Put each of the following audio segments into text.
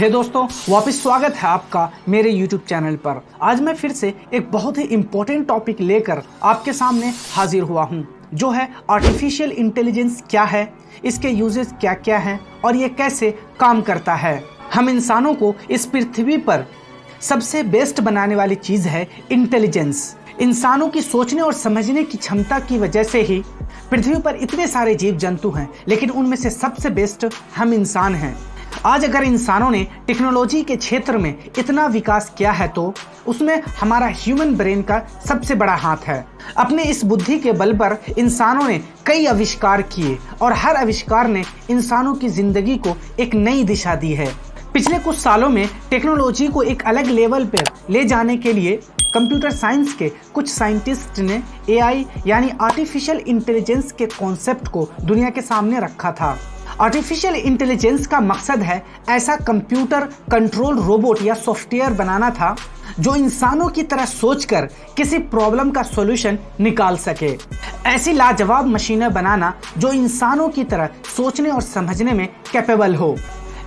हे दोस्तों, वापस स्वागत है आपका मेरे YouTube चैनल पर। आज मैं फिर से एक बहुत ही इम्पोर्टेंट टॉपिक लेकर आपके सामने हाजिर हुआ हूँ, जो है आर्टिफिशियल इंटेलिजेंस क्या है, इसके यूजेस क्या क्या हैं और ये कैसे काम करता है। हम इंसानों को इस पृथ्वी पर सबसे बेस्ट बनाने वाली चीज़ है इंटेलिजेंस। इंसानों की सोचने और समझने की क्षमता की वजह से ही पृथ्वी पर इतने सारे जीव जंतु हैं, लेकिन उनमें से सबसे बेस्ट हम इंसान हैं। आज अगर इंसानों ने टेक्नोलॉजी के क्षेत्र में इतना विकास किया है तो उसमें हमारा ह्यूमन ब्रेन का सबसे बड़ा हाथ है। अपने इस बुद्धि के बल पर इंसानों ने कई आविष्कार किए और हर आविष्कार ने इंसानों की जिंदगी को एक नई दिशा दी है। पिछले कुछ सालों में टेक्नोलॉजी को एक अलग लेवल पर ले जाने के लिए कंप्यूटर साइंस के कुछ साइंटिस्ट ने एआई यानी आर्टिफिशियल इंटेलिजेंस के कॉन्सेप्ट को दुनिया के सामने रखा था। आर्टिफिशियल इंटेलिजेंस का मकसद है ऐसा कंप्यूटर कंट्रोल रोबोट या सॉफ्टवेयर बनाना था जो इंसानों की तरह सोचकर किसी प्रॉब्लम का सॉल्यूशन निकाल सके। ऐसी लाजवाब मशीनें बनाना जो इंसानों की तरह सोचने और समझने में कैपेबल हो।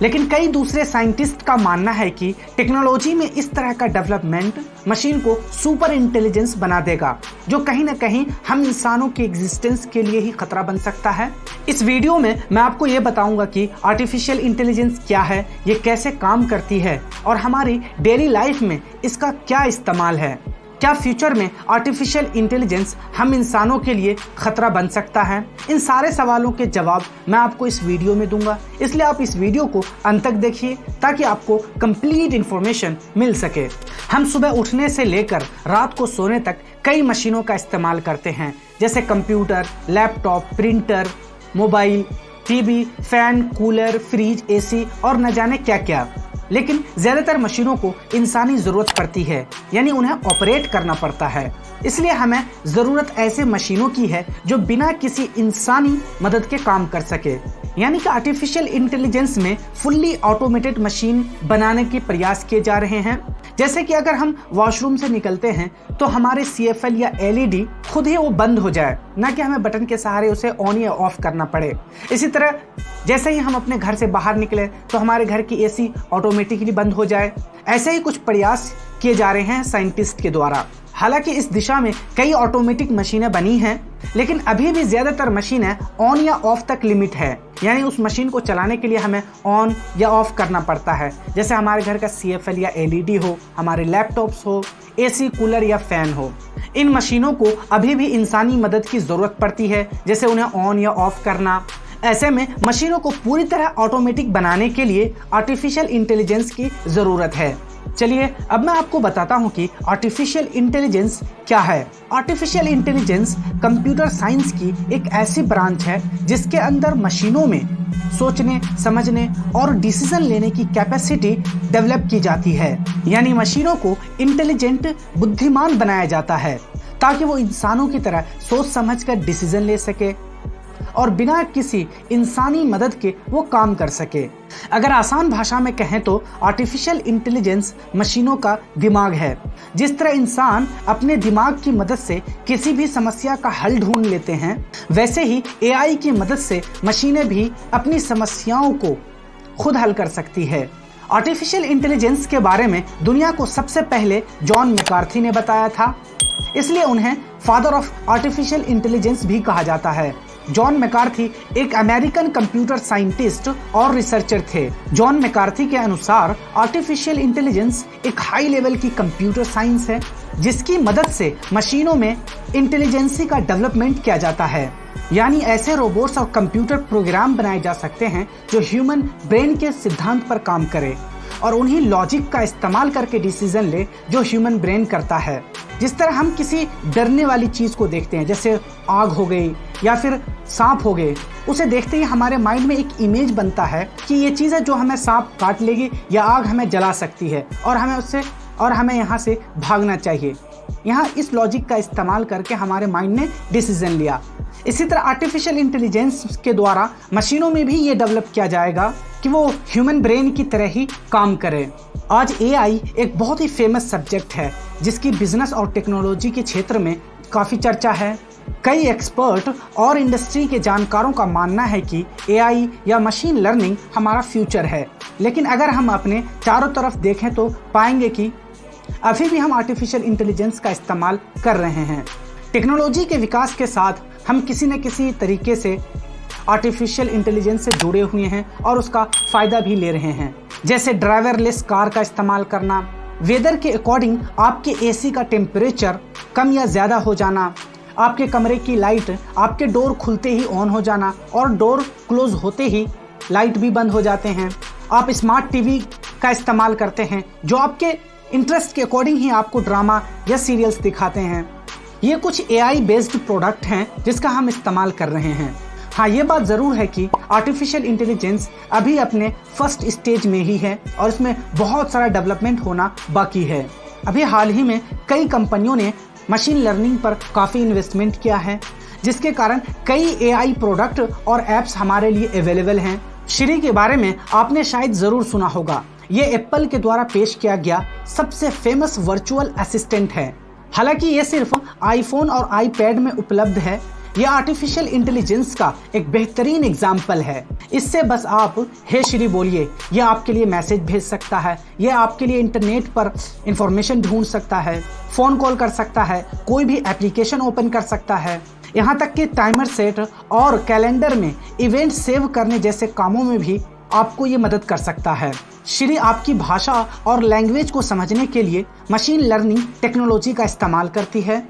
लेकिन कई दूसरे साइंटिस्ट का मानना है कि टेक्नोलॉजी में इस तरह का डेवलपमेंट मशीन को सुपर इंटेलिजेंस बना देगा, जो कहीं ना कहीं हम इंसानों के एग्जिस्टेंस के लिए ही खतरा बन सकता है। इस वीडियो में मैं आपको ये बताऊंगा कि आर्टिफिशियल इंटेलिजेंस क्या है, ये कैसे काम करती है और हमारी डेली लाइफ में इसका क्या इस्तेमाल है। क्या फ्यूचर में आर्टिफिशियल इंटेलिजेंस हम इंसानों के लिए खतरा बन सकता है? इन सारे सवालों के जवाब मैं आपको इस वीडियो में दूंगा, इसलिए आप इस वीडियो को अंत तक देखिए ताकि आपको कंप्लीट इंफॉर्मेशन मिल सके। हम सुबह उठने से लेकर रात को सोने तक कई मशीनों का इस्तेमाल करते हैं, जैसे computer, laptop, printer, mobile, TV, fan, cooler, fridge, AC और न जाने क्या क्या। लेकिन ज़्यादातर मशीनों को इंसानी ज़रूरत पड़ती है, यानी उन्हें ऑपरेट करना पड़ता है। इसलिए हमें ज़रूरत ऐसे मशीनों की है जो बिना किसी इंसानी मदद के काम कर सके। यानी कि आर्टिफिशियल इंटेलिजेंस में फुल्ली ऑटोमेटेड मशीन बनाने के प्रयास किए जा रहे हैं। जैसे कि अगर हम वॉशरूम से निकलते हैं तो हमारे CFL या LED खुद ही वो बंद हो जाए, ना कि हमें बटन के सहारे उसे ऑन या ऑफ करना पड़े। इसी तरह जैसे ही हम अपने घर से बाहर निकले तो हमारे घर की AC ऑटोमेटिकली बंद हो जाए। ऐसे ही कुछ प्रयास किए जा रहे हैं साइंटिस्ट के द्वारा। हालांकि इस दिशा में कई ऑटोमेटिक मशीनें बनी हैं, लेकिन अभी भी ज़्यादातर मशीनें ऑन या ऑफ तक लिमिट है, यानी उस मशीन को चलाने के लिए हमें ऑन या ऑफ करना पड़ता है। जैसे हमारे घर का CFL या LED हो, हमारे लैपटॉप्स हो, AC, कूलर या फैन हो। इन मशीनों को अभी भी इंसानी मदद की ज़रूरत पड़ती है, जैसे उन्हें ऑन या ऑफ करना। ऐसे में मशीनों को पूरी तरह ऑटोमेटिक बनाने के लिए आर्टिफिशियल इंटेलिजेंस की ज़रूरत है। चलिए अब मैं आपको बताता हूं कि आर्टिफिशियल इंटेलिजेंस क्या है। आर्टिफिशियल इंटेलिजेंस कंप्यूटर साइंस की एक ऐसी ब्रांच है जिसके अंदर मशीनों में सोचने, समझने और डिसीजन लेने की कैपेसिटी डेवलप की जाती है। यानी मशीनों को इंटेलिजेंट, बुद्धिमान बनाया जाता है ताकि वो इंसानों की तरह सोच समझकर डिसीजन ले सके और बिना किसी इंसानी मदद के वो काम कर सके। अगर आसान भाषा में कहें तो आर्टिफिशियल इंटेलिजेंस मशीनों का दिमाग है। जिस तरह इंसान अपने दिमाग की मदद से किसी भी समस्या का हल ढूंढ लेते हैं, वैसे ही AI की मदद से मशीनें भी अपनी समस्याओं को खुद हल कर सकती है। आर्टिफिशियल इंटेलिजेंस के बारे में दुनिया को सबसे पहले जॉन मैकार्थी ने बताया था, इसलिए उन्हें फादर ऑफ आर्टिफिशियल इंटेलिजेंस भी कहा जाता है। जॉन मैकार्थी एक अमेरिकन कंप्यूटर साइंटिस्ट और रिसर्चर थे। जॉन मैकार्थी के अनुसार आर्टिफिशियल इंटेलिजेंस एक हाई लेवल की कंप्यूटर साइंस है जिसकी मदद से मशीनों में इंटेलिजेंसी का डेवलपमेंट किया जाता है। यानी ऐसे रोबोट्स और कंप्यूटर प्रोग्राम बनाए जा सकते हैं जो ह्यूमन ब्रेन के सिद्धांत पर काम करे और उन्हीं लॉजिक का इस्तेमाल करके डिसीजन ले जो ह्यूमन ब्रेन करता है। जिस तरह हम किसी डरने वाली चीज़ को देखते हैं, जैसे आग हो गई या फिर सांप हो गए, उसे देखते ही हमारे माइंड में एक इमेज बनता है कि ये चीज़ है जो हमें सांप काट लेगी या आग हमें जला सकती है और हमें यहाँ से भागना चाहिए। यहाँ इस लॉजिक का इस्तेमाल करके हमारे माइंड ने डिसीजन लिया। इसी तरह आर्टिफिशियल इंटेलिजेंस के द्वारा मशीनों में भी ये डेवलप किया जाएगा कि वो ह्यूमन ब्रेन की तरह ही काम करे। आज AI एक बहुत ही फेमस सब्जेक्ट है जिसकी बिजनेस और टेक्नोलॉजी के क्षेत्र में काफ़ी चर्चा है। कई एक्सपर्ट और इंडस्ट्री के जानकारों का मानना है कि एआई या मशीन लर्निंग हमारा फ्यूचर है, लेकिन अगर हम अपने चारों तरफ देखें तो पाएंगे कि अभी भी हम आर्टिफिशियल इंटेलिजेंस का इस्तेमाल कर रहे हैं। टेक्नोलॉजी के विकास के साथ हम किसी न किसी तरीके से आर्टिफिशियल इंटेलिजेंस से जुड़े हुए हैं और उसका फ़ायदा भी ले रहे हैं, जैसे ड्राइवरलेस कार का इस्तेमाल करना, वेदर के अकॉर्डिंग आपके एसी का टेम्परेचर कम या ज़्यादा हो जाना, आपके कमरे की लाइट आपके डोर खुलते ही ऑन हो जाना और डोर क्लोज होते ही लाइट भी बंद हो जाते हैं। आप स्मार्ट टीवी का इस्तेमाल करते हैं जो आपके इंटरेस्ट के अकॉर्डिंग ही आपको ड्रामा या सीरियल्स दिखाते हैं। ये कुछ एआई बेस्ड प्रोडक्ट हैं जिसका हम इस्तेमाल कर रहे हैं। हाँ, ये बात ज़रूर है कि आर्टिफिशियल इंटेलिजेंस अभी अपने फर्स्ट स्टेज में ही है और इसमें बहुत सारा डेवलपमेंट होना बाकी है। अभी हाल ही में कई कंपनियों ने मशीन लर्निंग पर काफ़ी इन्वेस्टमेंट किया है, जिसके कारण कई एआई प्रोडक्ट और ऐप्स हमारे लिए अवेलेबल हैं। श्री के बारे में आपने शायद ज़रूर सुना होगा। ये एप्पल के द्वारा पेश किया गया सबसे फेमस वर्चुअल असिस्टेंट है। हालांकि ये सिर्फ आईफोन और आईपैड में उपलब्ध है। यह आर्टिफिशियल इंटेलिजेंस का एक बेहतरीन एग्जाम्पल है। इससे बस आप हे श्री बोलिए, यह आपके लिए मैसेज भेज सकता है, यह आपके लिए इंटरनेट पर इंफॉर्मेशन ढूंढ सकता है, फ़ोन कॉल कर सकता है, कोई भी एप्लीकेशन ओपन कर सकता है, यहाँ तक कि टाइमर सेट और कैलेंडर में इवेंट सेव करने जैसे कामों में भी आपको ये मदद कर सकता है। श्री आपकी भाषा और लैंग्वेज को समझने के लिए मशीन लर्निंग टेक्नोलॉजी का इस्तेमाल करती है।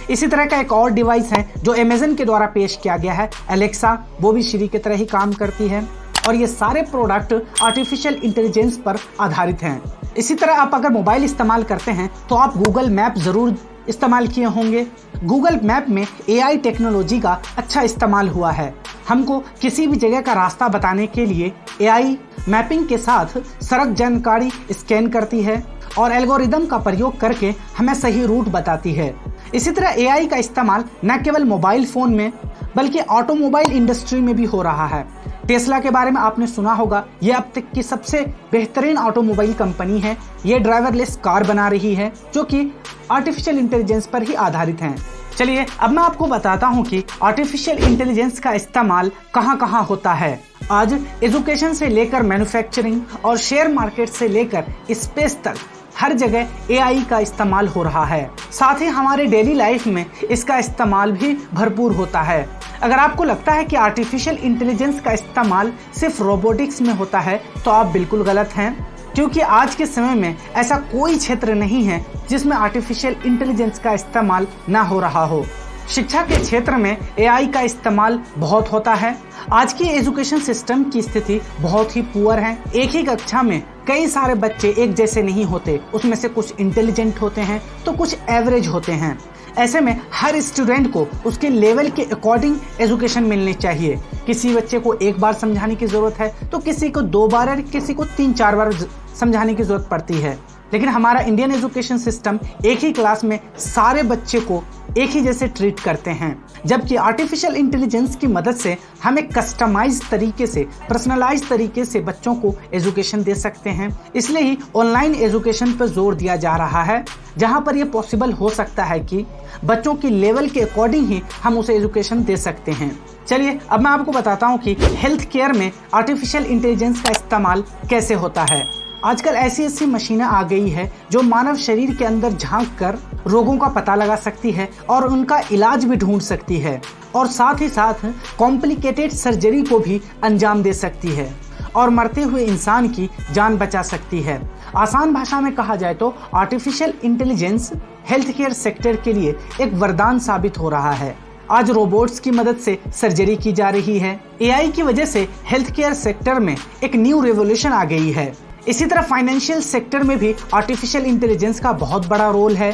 इसी तरह का एक और डिवाइस है जो अमेज़न के द्वारा पेश किया गया है, एलेक्सा, वो भी श्री की तरह ही काम करती है और ये सारे प्रोडक्ट आर्टिफिशियल इंटेलिजेंस पर आधारित हैं। इसी तरह आप अगर मोबाइल इस्तेमाल करते हैं तो आप गूगल मैप ज़रूर इस्तेमाल किए होंगे। गूगल मैप में एआई टेक्नोलॉजी का अच्छा इस्तेमाल हुआ है। हमको किसी भी जगह का रास्ता बताने के लिए एआई मैपिंग के साथ सड़क जानकारी स्कैन करती है और एल्गोरिदम का प्रयोग करके हमें सही रूट बताती है। इसी तरह एआई का इस्तेमाल न केवल मोबाइल फ़ोन में बल्कि ऑटोमोबाइल इंडस्ट्री में भी हो रहा है। टेस्ला के बारे में आपने सुना होगा। ये अब तक की सबसे बेहतरीन ऑटोमोबाइल कंपनी है। ये ड्राइवरलेस कार बना रही है जो कि आर्टिफिशियल इंटेलिजेंस पर ही आधारित हैं। चलिए अब मैं आपको बताता हूँ कि आर्टिफिशियल इंटेलिजेंस का इस्तेमाल कहाँ कहाँ होता है। आज एजुकेशन से लेकर मैन्युफैक्चरिंग और शेयर मार्केट से लेकर स्पेस तक हर जगह एआई का इस्तेमाल हो रहा है। साथ ही हमारे डेली लाइफ में इसका इस्तेमाल भी भरपूर होता है। अगर आपको लगता है कि आर्टिफिशियल इंटेलिजेंस का इस्तेमाल सिर्फ रोबोटिक्स में होता है तो आप बिल्कुल गलत हैं, क्योंकि आज के समय में ऐसा कोई क्षेत्र नहीं है जिसमें आर्टिफिशियल इंटेलिजेंस का इस्तेमाल ना हो रहा हो। शिक्षा के क्षेत्र में एआई का इस्तेमाल बहुत होता है। आज की एजुकेशन सिस्टम की स्थिति बहुत ही पुअर है। एक ही कक्षा में कई सारे बच्चे एक जैसे नहीं होते, उसमें से कुछ इंटेलिजेंट होते हैं तो कुछ एवरेज होते हैं। ऐसे में हर स्टूडेंट को उसके लेवल के अकॉर्डिंग एजुकेशन मिलनी चाहिए। किसी बच्चे को एक बार समझाने की ज़रूरत है तो किसी को 2 बार और किसी को 3-4 बार समझाने की ज़रूरत पड़ती है। लेकिन हमारा इंडियन एजुकेशन सिस्टम एक ही क्लास में सारे बच्चे को एक ही जैसे ट्रीट करते हैं, जबकि आर्टिफिशियल इंटेलिजेंस की मदद से हमें कस्टमाइज तरीके से, पर्सनलाइज तरीके से बच्चों को एजुकेशन दे सकते हैं। इसलिए ही ऑनलाइन एजुकेशन पर जोर दिया जा रहा है, जहां पर यह पॉसिबल हो सकता है कि बच्चों की लेवल के अकॉर्डिंग ही हम उसे एजुकेशन दे सकते हैं। चलिए अब मैं आपको बताता हूँ कि हेल्थ केयर में आर्टिफिशियल इंटेलिजेंस का इस्तेमाल कैसे होता है। आजकल ऐसी मशीनें आ गई है जो मानव शरीर के अंदर झांक कर रोगों का पता लगा सकती है और उनका इलाज भी ढूंढ सकती है और साथ ही साथ कॉम्प्लिकेटेड सर्जरी को भी अंजाम दे सकती है और मरते हुए इंसान की जान बचा सकती है। आसान भाषा में कहा जाए तो artificial intelligence health care sector के लिए एक वरदान साबित हो रहा है। आज रोबोट्स की मदद से सर्जरी की जा रही है। एआई की वजह से हेल्थ केयर सेक्टर में एक न्यू रेवोल्यूशन आ गई है। इसी तरह फाइनेंशियल सेक्टर में भी आर्टिफिशियल इंटेलिजेंस का बहुत बड़ा रोल है।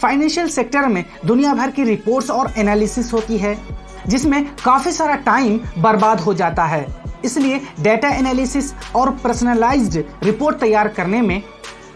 फाइनेंशियल सेक्टर में दुनिया भर की रिपोर्ट्स और एनालिसिस होती है जिसमें काफ़ी सारा टाइम बर्बाद हो जाता है। इसलिए डेटा एनालिसिस और पर्सनलाइज्ड रिपोर्ट तैयार करने में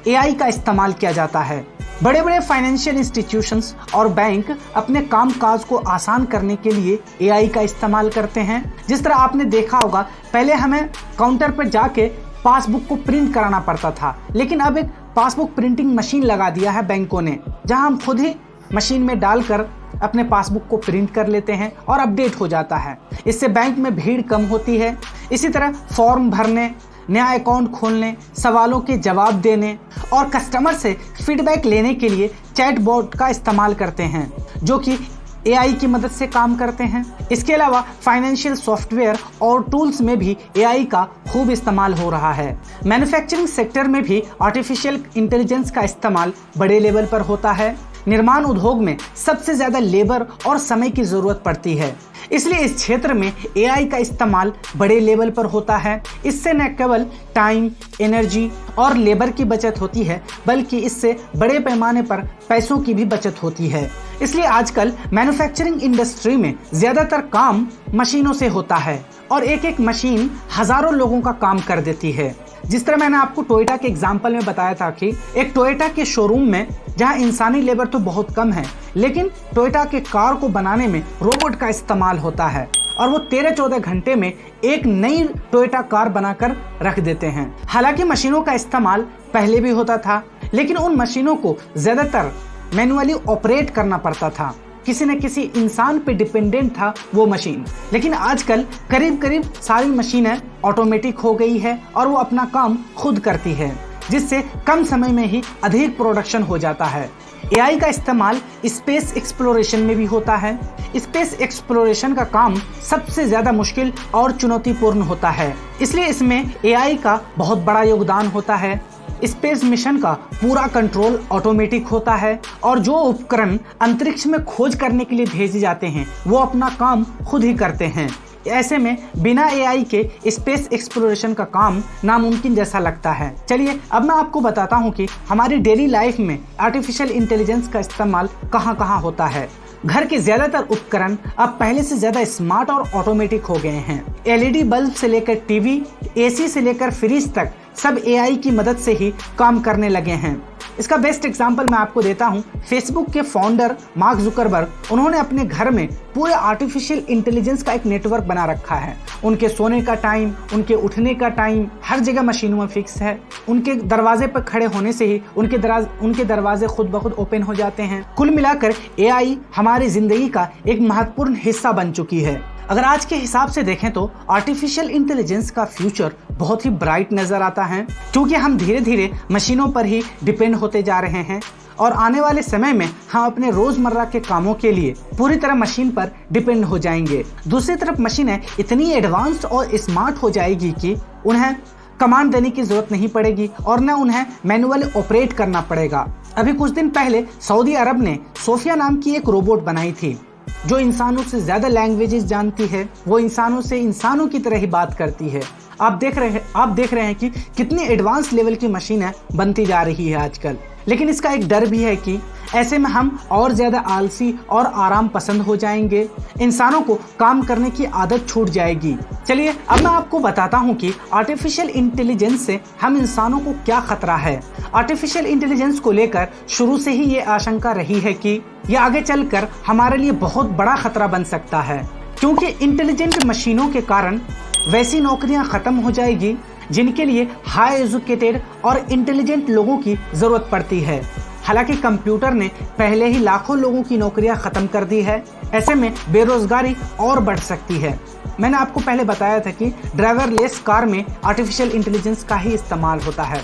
एआई का इस्तेमाल किया जाता है। बड़े बड़े फाइनेंशियल इंस्टीट्यूशंस और बैंक अपने कामकाज को आसान करने के लिए एआई का इस्तेमाल करते हैं। जिस तरह आपने देखा होगा, पहले हमें काउंटर पर जाके पासबुक को प्रिंट कराना पड़ता था, लेकिन अब एक पासबुक प्रिंटिंग मशीन लगा दिया है बैंकों ने, जहां हम खुद ही मशीन में डालकर अपने पासबुक को प्रिंट कर लेते हैं और अपडेट हो जाता है। इससे बैंक में भीड़ कम होती है। इसी तरह फॉर्म भरने, नया अकाउंट खोलने, सवालों के जवाब देने और कस्टमर से फीडबैक लेने के लिए चैटबॉट का इस्तेमाल करते हैं, जो कि AI की मदद से काम करते हैं। इसके अलावा फाइनेंशियल सॉफ्टवेयर और टूल्स में भी AI का खूब इस्तेमाल हो रहा है। मैन्युफैक्चरिंग सेक्टर में भी आर्टिफिशियल इंटेलिजेंस का इस्तेमाल बड़े लेवल पर होता है। निर्माण उद्योग में सबसे ज़्यादा लेबर और समय की ज़रूरत पड़ती है, इसलिए इस क्षेत्र में AI का इस्तेमाल बड़े लेवल पर होता है। इससे न केवल टाइम, एनर्जी और लेबर की बचत होती है, बल्कि इससे बड़े पैमाने पर पैसों की भी बचत होती है। इसलिए आजकल मैन्युफैक्चरिंग इंडस्ट्री में ज़्यादातर काम मशीनों से होता है और एक एक मशीन हज़ारों लोगों का काम कर देती है। जिस तरह मैंने आपको टोयोटा के एग्जाम्पल में बताया था कि एक टोयोटा के शोरूम में जहां इंसानी लेबर तो बहुत कम है, लेकिन टोयोटा के कार को बनाने में रोबोट का इस्तेमाल होता है और वो 13-14 घंटे में एक नई टोयोटा कार बनाकर रख देते हैं। हालांकि मशीनों का इस्तेमाल पहले भी होता था, लेकिन उन मशीनों को ज़्यादातर मैनुअली ऑपरेट करना पड़ता था, किसी न किसी इंसान पे डिपेंडेंट था वो मशीन। लेकिन आजकल करीब करीब सारी मशीनें ऑटोमेटिक हो गई है और वो अपना काम खुद करती है, जिससे कम समय में ही अधिक प्रोडक्शन हो जाता है। AI का इस्तेमाल स्पेस एक्सप्लोरेशन में भी होता है। स्पेस एक्सप्लोरेशन का काम सबसे ज़्यादा मुश्किल और चुनौतीपूर्ण होता है, इसलिए इसमें AI का बहुत बड़ा योगदान होता है। स्पेस मिशन का पूरा कंट्रोल ऑटोमेटिक होता है और जो उपकरण अंतरिक्ष में खोज करने के लिए भेजे जाते हैं वो अपना काम खुद ही करते हैं। ऐसे में बिना AI के स्पेस एक्सप्लोरेशन का काम नामुमकिन जैसा लगता है। चलिए अब मैं आपको बताता हूँ कि हमारी डेली लाइफ में आर्टिफिशियल इंटेलिजेंस का इस्तेमाल कहाँ कहाँ होता है। घर के ज्यादातर उपकरण अब पहले से ज्यादा स्मार्ट और ऑटोमेटिक हो गए हैं। LED बल्ब से लेकर टीवी, AC से लेकर फ्रिज तक सब AI की मदद से ही काम करने लगे हैं। इसका बेस्ट एग्जांपल मैं आपको देता हूं। फेसबुक के फाउंडर मार्क जुकरबर्ग, उन्होंने अपने घर में पूरे आर्टिफिशियल इंटेलिजेंस का एक नेटवर्क बना रखा है। उनके सोने का टाइम, उनके उठने का टाइम हर जगह मशीनों में फिक्स है। उनके दरवाजे पर खड़े होने से ही उनके दरवाजे खुद ब खुद ओपन हो जाते हैं। कुल मिलाकर AI हमारी जिंदगी का एक महत्वपूर्ण हिस्सा बन चुकी है। अगर आज के हिसाब से देखें तो आर्टिफिशियल इंटेलिजेंस का फ्यूचर बहुत ही ब्राइट नजर आता है, क्योंकि हम धीरे धीरे मशीनों पर ही डिपेंड होते जा रहे हैं और आने वाले समय में हम अपने रोजमर्रा के कामों के लिए पूरी तरह मशीन पर डिपेंड हो जाएंगे। दूसरी तरफ मशीनें इतनी एडवांस्ड और स्मार्ट हो जाएगी कि उन्हें कमांड देने की जरूरत नहीं पड़ेगी और न उन्हें मैनुअली ऑपरेट करना पड़ेगा। अभी कुछ दिन पहले सऊदी अरब ने सोफिया नाम की एक रोबोट बनाई थी, जो इंसानों से ज्यादा लैंग्वेजेस जानती है। वो इंसानों से इंसानों की तरह ही बात करती है। आप देख रहे हैं कि कितनी एडवांस लेवल की मशीनें बनती जा रही है आजकल। लेकिन इसका एक डर भी है कि ऐसे में हम और ज्यादा आलसी और आराम पसंद हो जाएंगे, इंसानों को काम करने की आदत छूट जाएगी। चलिए अब मैं आपको बताता हूं कि आर्टिफिशियल इंटेलिजेंस से हम इंसानों को क्या खतरा है। आर्टिफिशियल इंटेलिजेंस को लेकर शुरू से ही ये आशंका रही है कि यह आगे चलकर हमारे लिए बहुत बड़ा खतरा बन सकता है, क्योंकि इंटेलिजेंट मशीनों के कारण वैसी नौकरियां खत्म हो जाएगी जिनके लिए हाई एजुकेटेड और इंटेलिजेंट लोगों की जरूरत पड़ती है। हालांकि कंप्यूटर ने पहले ही लाखों लोगों की नौकरियां खत्म कर दी है। ऐसे में बेरोजगारी और बढ़ सकती है। मैंने आपको पहले बताया था कि ड्राइवरलेस कार में आर्टिफिशियल इंटेलिजेंस का ही इस्तेमाल होता है।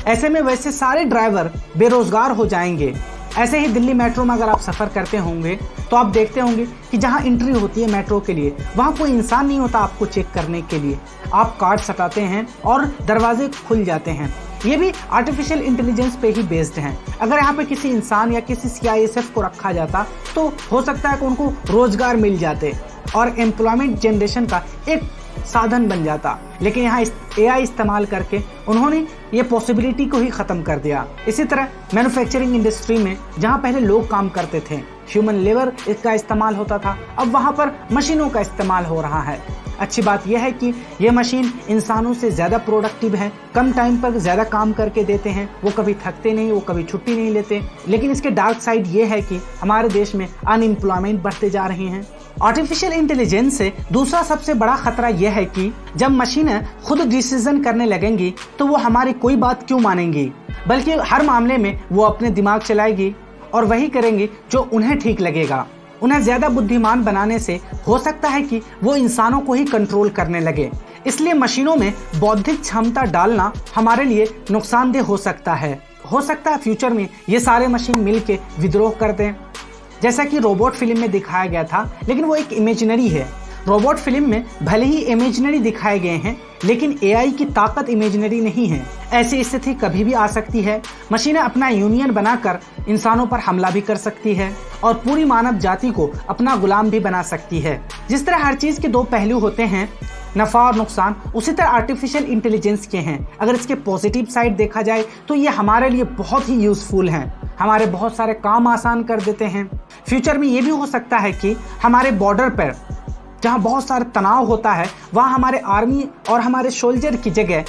ऐसे में वैसे सारे ड्राइवर बेरोजगार हो जाएंगे। ऐसे ही दिल्ली मेट्रो में अगर आप सफ़र करते होंगे तो आप देखते होंगे कि जहां एंट्री होती है मेट्रो के लिए, वहां कोई इंसान नहीं होता आपको चेक करने के लिए। आप कार्ड सटाते हैं और दरवाजे खुल जाते हैं। ये भी आर्टिफिशियल इंटेलिजेंस पे ही बेस्ड है। अगर यहाँ पे किसी इंसान या किसी CISF को रखा जाता तो हो सकता है कि उनको रोजगार मिल जाते और एम्प्लॉयमेंट जनरेशन का एक साधन बन जाता। लेकिन यहाँ AI इस्तेमाल करके उन्होंने ये पॉसिबिलिटी को ही ख़त्म कर दिया। इसी तरह मैन्युफैक्चरिंग इंडस्ट्री में जहाँ पहले लोग काम करते थे, ह्यूमन लेबर इसका इस्तेमाल होता था, अब वहाँ पर मशीनों का इस्तेमाल हो रहा है। अच्छी बात यह है कि ये मशीन इंसानों से ज़्यादा प्रोडक्टिव है, कम टाइम पर ज़्यादा काम करके देते हैं। वो कभी थकते नहीं, वो कभी छुट्टी नहीं लेते। लेकिन इसके डार्क साइड ये है कि हमारे देश में अनएम्प्लॉयमेंट बढ़ते जा रहे हैं। आर्टिफिशियल इंटेलिजेंस से दूसरा सबसे बड़ा खतरा यह है कि जब मशीनें खुद डिसीजन करने लगेंगी तो वो हमारी कोई बात क्यों मानेंगी, बल्कि हर मामले में वो अपने दिमाग चलाएगी और वही करेंगी जो उन्हें ठीक लगेगा। उन्हें ज्यादा बुद्धिमान बनाने से हो सकता है कि वो इंसानों को ही कंट्रोल करने लगे। इसलिए मशीनों में बौद्धिक क्षमता डालना हमारे लिए नुकसानदेह हो सकता है। फ्यूचर में ये सारे मशीन मिलके विद्रोह कर दें, जैसा कि रोबोट फिल्म में दिखाया गया था, लेकिन वो एक इमेजिनरी है। रोबोट फिल्म में भले ही इमेजिनरी दिखाए गए हैं, लेकिन एआई की ताकत इमेजिनरी नहीं है। ऐसी स्थिति कभी भी आ सकती है। मशीनें अपना यूनियन बनाकर इंसानों पर हमला भी कर सकती है और पूरी मानव जाति को अपना गुलाम भी बना सकती है। जिस तरह हर चीज के दो पहलू होते हैं, नफा और नुकसान, उसी तरह आर्टिफिशियल इंटेलिजेंस के हैं। अगर इसके पॉजिटिव साइड देखा जाए तो ये हमारे लिए बहुत ही यूजफुल हैं, हमारे बहुत सारे काम आसान कर देते हैं। फ्यूचर में ये भी हो सकता है कि हमारे बॉर्डर पर जहाँ बहुत सारा तनाव होता है, वहाँ हमारे आर्मी और हमारे सोल्जर की जगह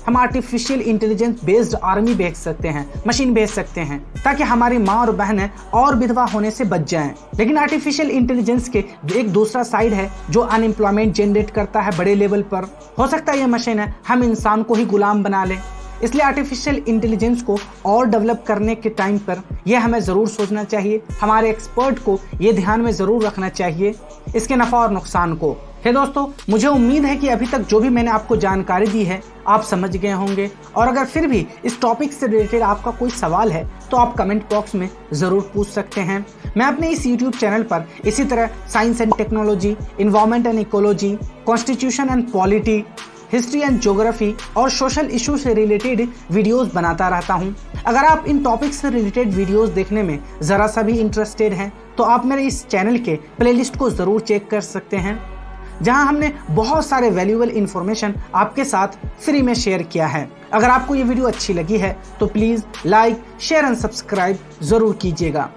हम आर्टिफिशियल इंटेलिजेंस बेस्ड आर्मी भेज सकते हैं, मशीन भेज सकते हैं, ताकि हमारी माँ और बहनें और विधवा होने से बच जाएं। लेकिन आर्टिफिशियल इंटेलिजेंस के एक दूसरा साइड है जो अनएम्प्लॉयमेंट जनरेट करता है बड़े लेवल पर। हो सकता है ये मशीन है हम इंसान को ही गुलाम बना ले। इसलिए आर्टिफिशियल इंटेलिजेंस को और डेवलप करने के टाइम पर यह हमें ज़रूर सोचना चाहिए, हमारे एक्सपर्ट को ये ध्यान में ज़रूर रखना चाहिए इसके नफ़ा और नुकसान को। हे दोस्तों, मुझे उम्मीद है कि अभी तक जो भी मैंने आपको जानकारी दी है आप समझ गए होंगे, और अगर फिर भी इस टॉपिक से रिलेटेड आपका कोई सवाल है तो आप कमेंट बॉक्स में ज़रूर पूछ सकते हैं। मैं अपने इस यूट्यूब चैनल पर इसी तरह science and technology, environment and ecology, constitution and polity, history and geography और सोशल इशू से रिलेटेड वीडियोस बनाता रहता हूं। अगर आप इन टॉपिक से रिलेटेड वीडियोस देखने में ज़रा सा भी इंटरेस्टेड हैं तो आप मेरे इस चैनल के प्लेलिस्ट को ज़रूर चेक कर सकते हैं, जहां हमने बहुत सारे वैल्यूएबल इंफॉर्मेशन आपके साथ फ्री में शेयर किया है। अगर आपको ये वीडियो अच्छी लगी है तो please like, share and subscribe ज़रूर कीजिएगा।